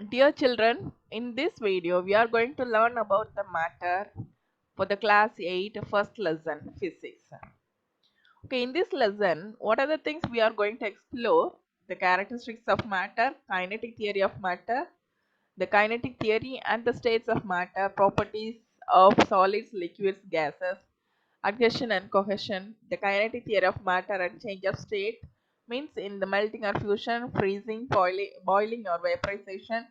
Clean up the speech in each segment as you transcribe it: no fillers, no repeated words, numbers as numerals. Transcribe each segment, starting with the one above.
Dear children, in this video we are going to learn about the matter for the class 8 first lesson physics. Okay, in this lesson, what are the things we are going to explore? The characteristics of matter, kinetic theory of matter, the kinetic theory and the states of matter, properties of solids, liquids, gases, adhesion and cohesion, the kinetic theory of matter and change of state means in the melting or fusion, freezing, boiling or vaporization,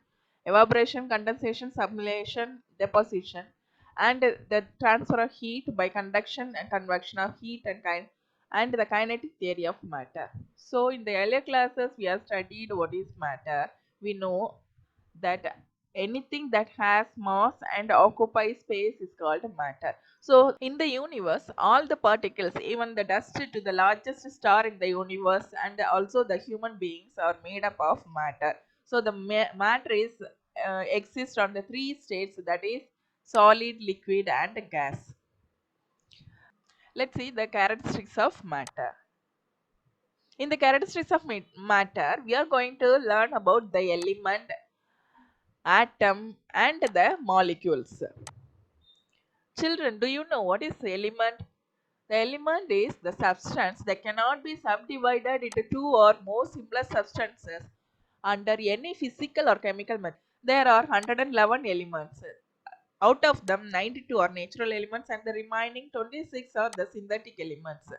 evaporation, condensation, sublimation, deposition, and the transfer of heat by conduction and convection of heat and the kinetic theory of matter. So in the earlier classes we have studied what is matter. We know that anything that has mass and occupies space is called matter. So in the universe, all the particles, even the dust to the largest star in the universe and also the human beings are made up of matter. So the matter is exists on the three states, that is solid, liquid and gas. Let's see the characteristics of matter. In the characteristics of matter, we are going to learn about the element, atom and the molecules. Children, do you know what is element? The element is the substance that cannot be subdivided into two or more simpler substances under any physical or chemical method. There are 111 elements. Out of them, 92 are natural elements and the remaining 26 are the synthetic elements.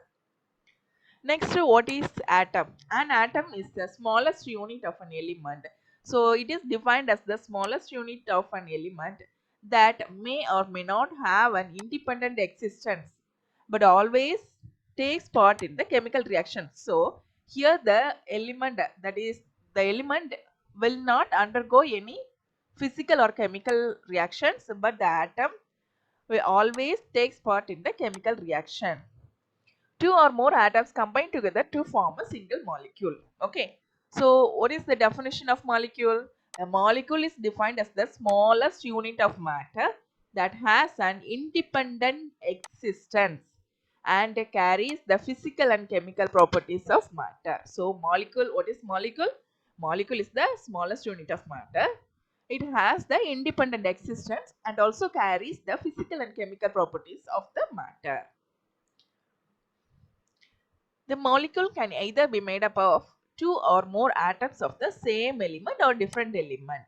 Next, what is atom? An atom is the smallest unit of an element. So it is defined as the smallest unit of an element that may or may not have an independent existence but always takes part in the chemical reaction. So here the element, that is the element, will not undergo any physical or chemical reactions, but the atom will always takes part in the chemical reaction. Two or more atoms combine together to form a single molecule. Okay, so what is the definition of molecule? A molecule is defined as the smallest unit of matter that has an independent existence and carries the physical and chemical properties of matter. So molecule, what is molecule? Molecule is the smallest unit of matter. It has the independent existence and also carries the physical and chemical properties of the matter. The molecule can either be made up of two or more atoms of the same element or different element.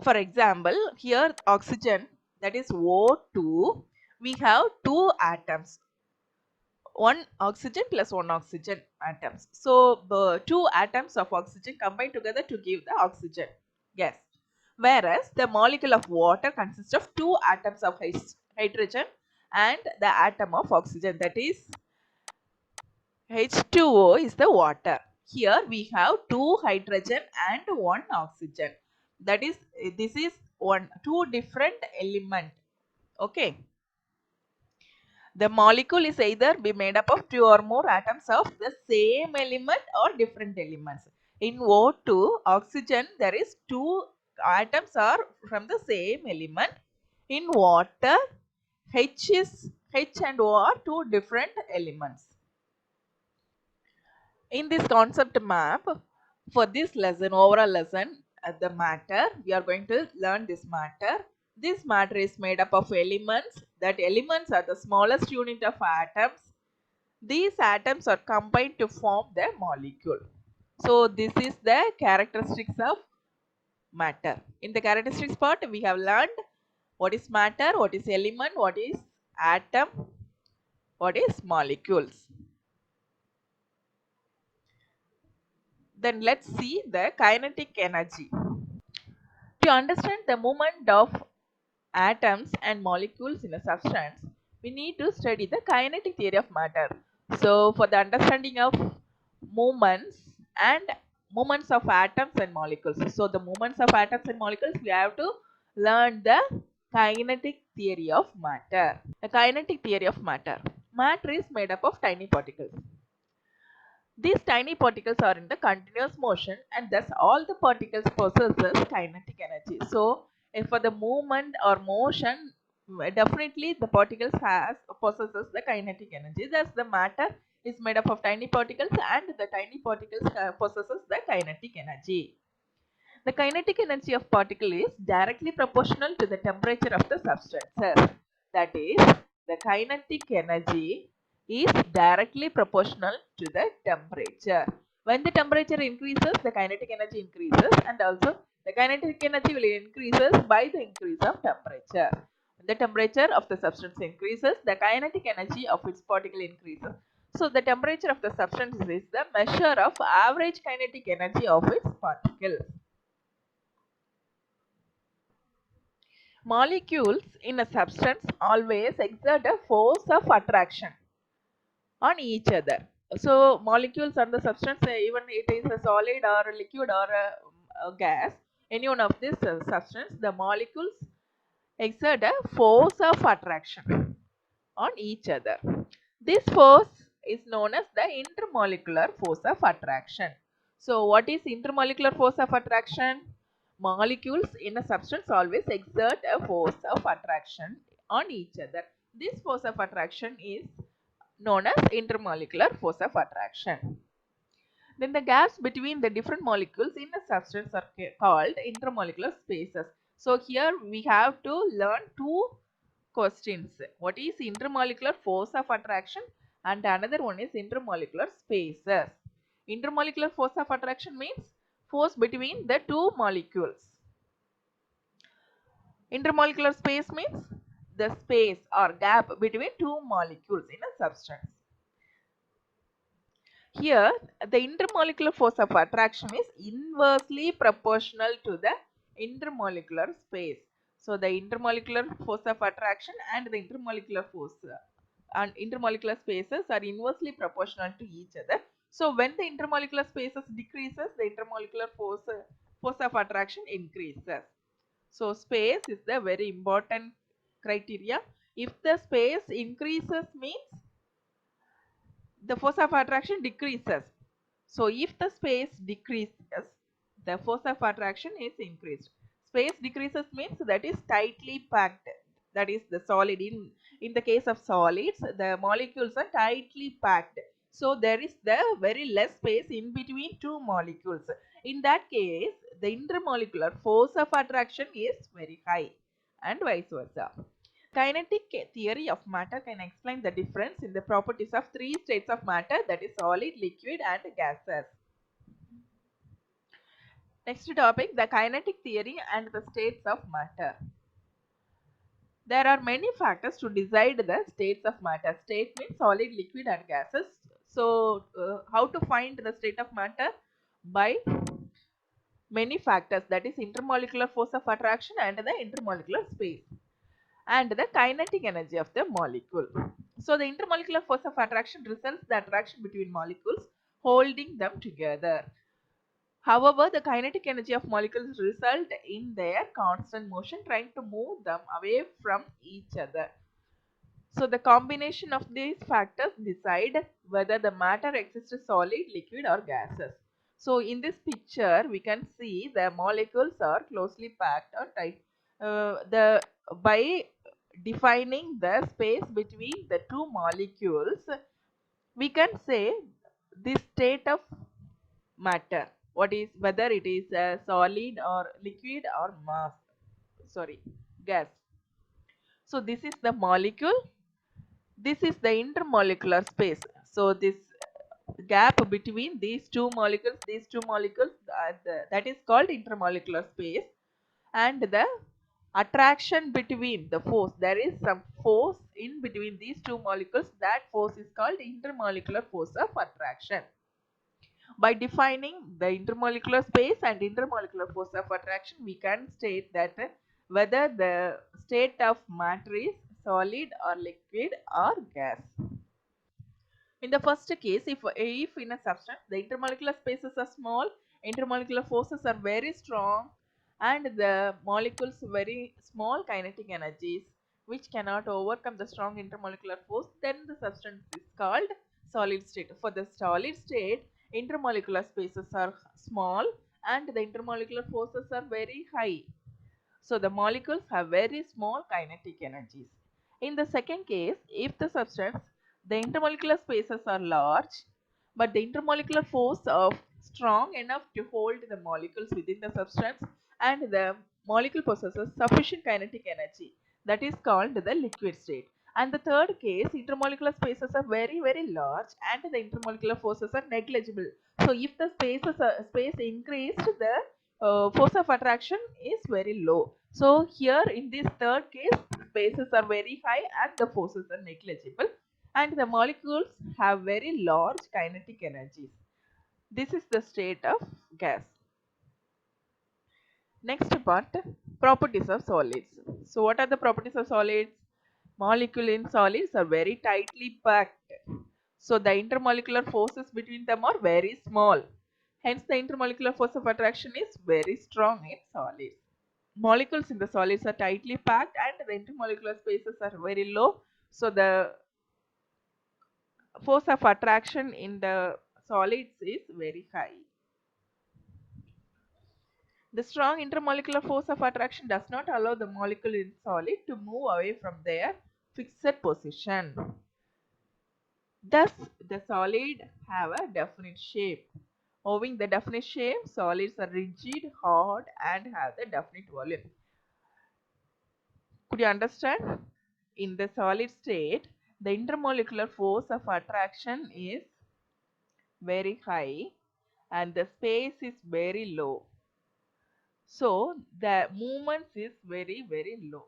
For example, here oxygen, that is O2, we have two atoms, one oxygen plus one oxygen atoms. So the two atoms of oxygen combine together to give the oxygen gas. Whereas the molecule of water consists of two atoms of hydrogen and the atom of oxygen, that is H2O is the water. Here we have two hydrogen and one oxygen. That is, this is two different element. Okay. The molecule is either be made up of two or more atoms of the same element or different elements. In O2, oxygen, there is two atoms are from the same element. In water, H and O are two different elements. In this concept map, for this lesson, overall lesson, the matter, we are going to learn this matter. This matter is made up of elements. That elements are the smallest unit of atoms. These atoms are combined to form the molecule. So this is the characteristics of matter. In the characteristics part, we have learned what is matter, what is element, what is atom, what is molecules. Then let's see the kinetic energy. To understand the movement of atoms and molecules in a substance, we need to study the kinetic theory of matter. So for the understanding of movements and movements of atoms and molecules. So the movements of atoms and molecules, we have to learn the kinetic theory of matter. The kinetic theory of matter. Matter is made up of tiny particles. These tiny particles are in the continuous motion and thus all the particles possesses kinetic energy. So for the movement or motion, definitely the particles possesses the kinetic energy. Thus the matter is made up of tiny particles and the tiny particles possesses the kinetic energy. The kinetic energy of particle is directly proportional to the temperature of the substances. That is, the kinetic energy is directly proportional to the temperature. When the temperature increases, the kinetic energy increases, and also the kinetic energy will increases by the increase of temperature. When the temperature of the substance increases, the kinetic energy of its particle increases. So the temperature of the substance is the measure of average kinetic energy of its particles. Molecules in a substance always exert a force of attraction on each other. So molecules and the substance, even it is a solid or a liquid or a gas, any one of this substance, the molecules exert a force of attraction on each other. This force is known as the intermolecular force of attraction. So what is intermolecular force of attraction? Molecules in a substance always exert a force of attraction on each other. This force of attraction is known as intermolecular force of attraction. Then the gaps between the different molecules in a substance are called intermolecular spaces. So here we have to learn two questions. What is intermolecular force of attraction and another one is intermolecular spaces. Intermolecular force of attraction means force between the two molecules. Intermolecular space means the space or gap between two molecules in a substance. Here, the intermolecular force of attraction is inversely proportional to the intermolecular space. So, the intermolecular force of attraction and the intermolecular force and intermolecular spaces are inversely proportional to each other. So, when the intermolecular spaces decreases, the intermolecular force of attraction increases. So, space is the very important criteria. If the space increases means the force of attraction decreases. So if the space decreases, the force of attraction is increased. Space decreases means that is tightly packed. That is the solid. In the case of solids, the molecules are tightly packed. So there is the very less space in between two molecules. In that case, the intermolecular force of attraction is very high and vice versa. Kinetic theory of matter can explain the difference in the properties of three states of matter, that is solid, liquid and gases. Next topic, the kinetic theory and the states of matter. There are many factors to decide the states of matter. State means solid, liquid and gases. So how to find the state of matter? By many factors, that is intermolecular force of attraction and the intermolecular space and the kinetic energy of the molecule. So the intermolecular force of attraction results the attraction between molecules holding them together. However, the kinetic energy of molecules result in their constant motion trying to move them away from each other. So the combination of these factors decide whether the matter exists solid, liquid or gases. So in this picture we can see the molecules are closely packed or tight. By defining the space between the two molecules, we can say this state of matter. What is whether it is a solid or liquid or gas. So this is the molecule. This is the intermolecular space. So this gap between these two molecules, that is called intermolecular space, and the attraction between the force. There is some force in between these two molecules. That force is called intermolecular force of attraction. By defining the intermolecular space and intermolecular force of attraction, we can state that whether the state of matter is solid or liquid or gas. In the first case, if in a substance the intermolecular spaces are small, intermolecular forces are very strong, and the molecules very small kinetic energies which cannot overcome the strong intermolecular force, then the substance is called solid state. For the solid state, intermolecular spaces are small and the intermolecular forces are very high. So the molecules have very small kinetic energies. In the second case, if the substance, the intermolecular spaces are large, but the intermolecular force of strong enough to hold the molecules within the substance, and the molecule possesses sufficient kinetic energy. That is called the liquid state. And the third case, intermolecular spaces are very, very large and the intermolecular forces are negligible. So if the space increased, the force of attraction is very low. So here in this third case, spaces are very high and the forces are negligible, and the molecules have very large kinetic energies. This is the state of gas. Next part, properties of solids. So what are the properties of solids? Molecule in solids are very tightly packed. So the intermolecular forces between them are very small. Hence the intermolecular force of attraction is very strong in solids. Molecules in the solids are tightly packed and the intermolecular spaces are very low. So the force of attraction in the solids is very high. The strong intermolecular force of attraction does not allow the molecule in solid to move away from their fixed position. Thus, the solid have a definite shape. Owing the definite shape, solids are rigid, hard, and have the definite volume. Could you understand? In the solid state, the intermolecular force of attraction is very high and the space is very low. So the movement is very, very low.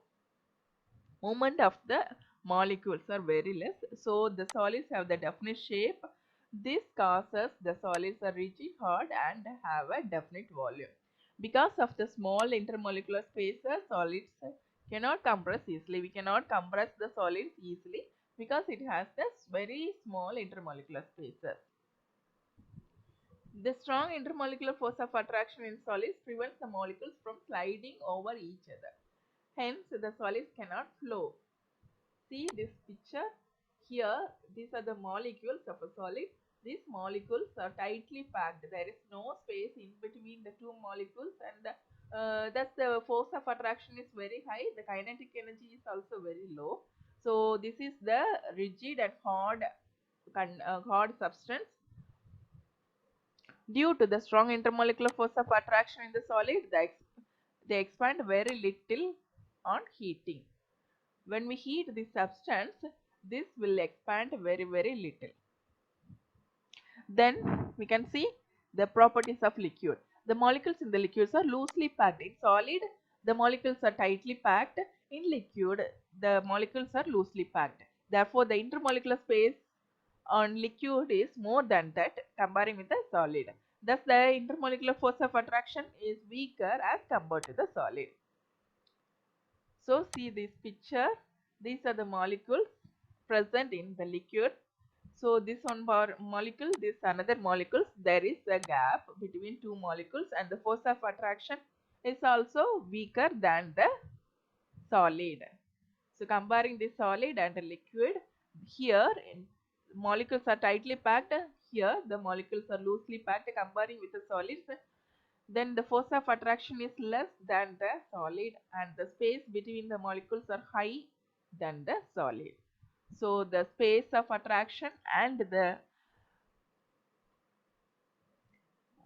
Movement of the molecules are very less. So the solids have the definite shape. This causes the solids are rigid, hard, and have a definite volume. Because of the small intermolecular spaces, solids cannot compress easily. We cannot compress the solids easily because it has this very small intermolecular spaces. The strong intermolecular force of attraction in solids prevents the molecules from sliding over each other. Hence, the solids cannot flow. See this picture here. These are the molecules of a solid. These molecules are tightly packed. There is no space in between the two molecules, and thus the force of attraction is very high. The kinetic energy is also very low. So this is the rigid and hard substance. Due to the strong intermolecular force of attraction in the solid, they expand very little on heating. When we heat this substance, this will expand very, very little. Then we can see the properties of liquid. The molecules in the liquids are loosely packed. In solid, the molecules are tightly packed. In liquid, the molecules are loosely packed. Therefore, the intermolecular space on liquid is more than that comparing with the solid. Thus, the intermolecular force of attraction is weaker as compared to the solid. So, see this picture. These are the molecules present in the liquid. So, this one molecule, this another molecules, there is a gap between two molecules and the force of attraction is also weaker than the solid. So, comparing the solid and the liquid, here molecules are tightly packed, here the molecules are loosely packed comparing with the solids. Then the force of attraction is less than the solid and the space between the molecules are high than the solid. So the space of attraction and the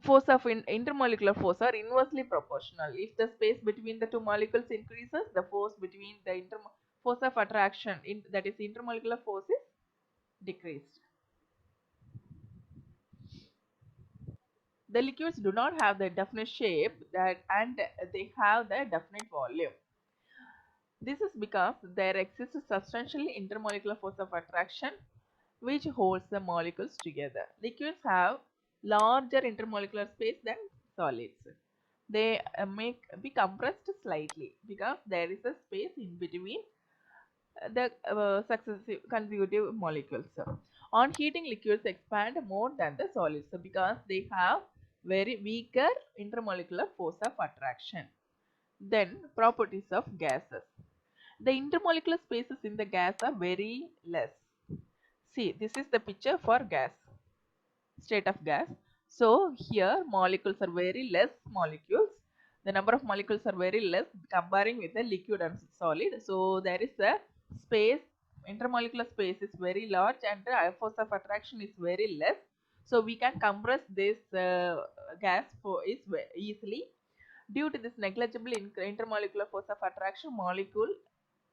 force of intermolecular force are inversely proportional. If the space between the two molecules increases, the force between the force of attraction, that is intermolecular force, is decreased. The liquids do not have the definite shape and they have the definite volume. This is because there exists substantial intermolecular force of attraction which holds the molecules together. Liquids have larger intermolecular space than solids. They may be compressed slightly because there is a space in between the successive consecutive molecules. On heating, liquids expand more than the solids because they have very weaker intermolecular force of attraction. Then properties of gases. The intermolecular spaces in the gas are very less. See, this is the picture for gas, state of gas. So here molecules are very less molecules. The number of molecules are very less comparing with the liquid and solid. So there is a space, intermolecular space is very large and the force of attraction is very less. So we can compress this gas for easily. Due to this negligible intermolecular force of attraction, molecule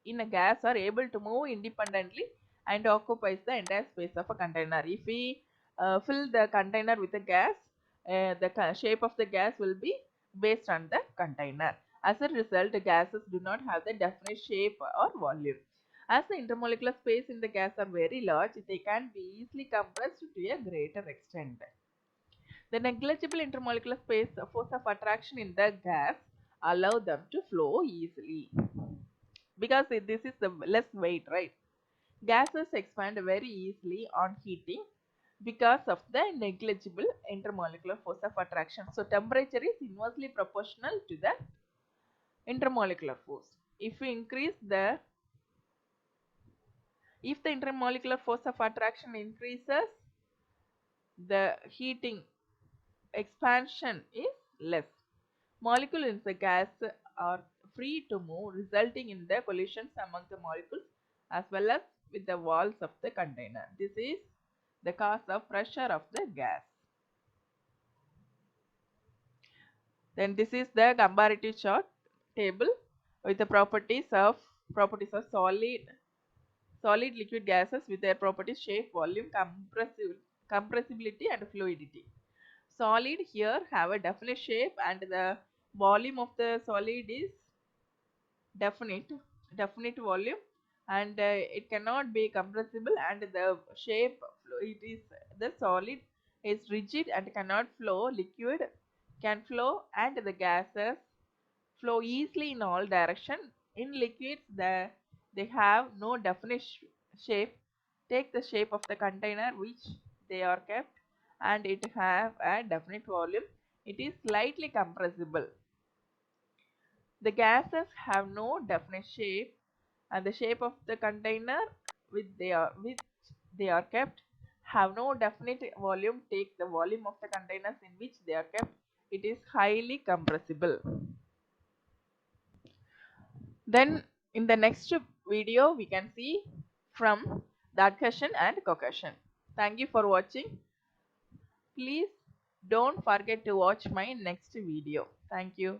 in a gas are able to move independently and occupies the entire space of a container. If we fill the container with a gas, the shape of the gas will be based on the container. As a result, the gases do not have the definite shape or volume. As the intermolecular space in the gas are very large, they can be easily compressed to a greater extent. The negligible intermolecular space force of attraction in the gas allow them to flow easily because this is the less weight, right? Gases expand very easily on heating because of the negligible intermolecular force of attraction. So temperature is inversely proportional to the intermolecular force. If we increase the if the intermolecular force of attraction increases, the heating expansion is less. Molecules in the gas are free to move, resulting in the collisions among the molecules as well as with the walls of the container. This is the cause of pressure of the gas. Then this is the comparative chart table with the properties of solid liquid gases with their properties shape, volume, compressibility and fluidity. Solid here have a definite shape and the volume of the solid is definite definite volume, and it cannot be compressible, and the shape it is the solid is rigid and cannot flow. Liquid can flow and the gases flow easily in all direction. In liquids they have no definite shape. Take the shape of the container which they are kept, and it have a definite volume. It is slightly compressible. The gases have no definite shape, and the shape of the container which they are kept have no definite volume. Take the volume of the containers in which they are kept. It is highly compressible. Then in the next video we can see from the adhesion and cohesion. Thank you for watching. Please don't forget to watch my next video. Thank you.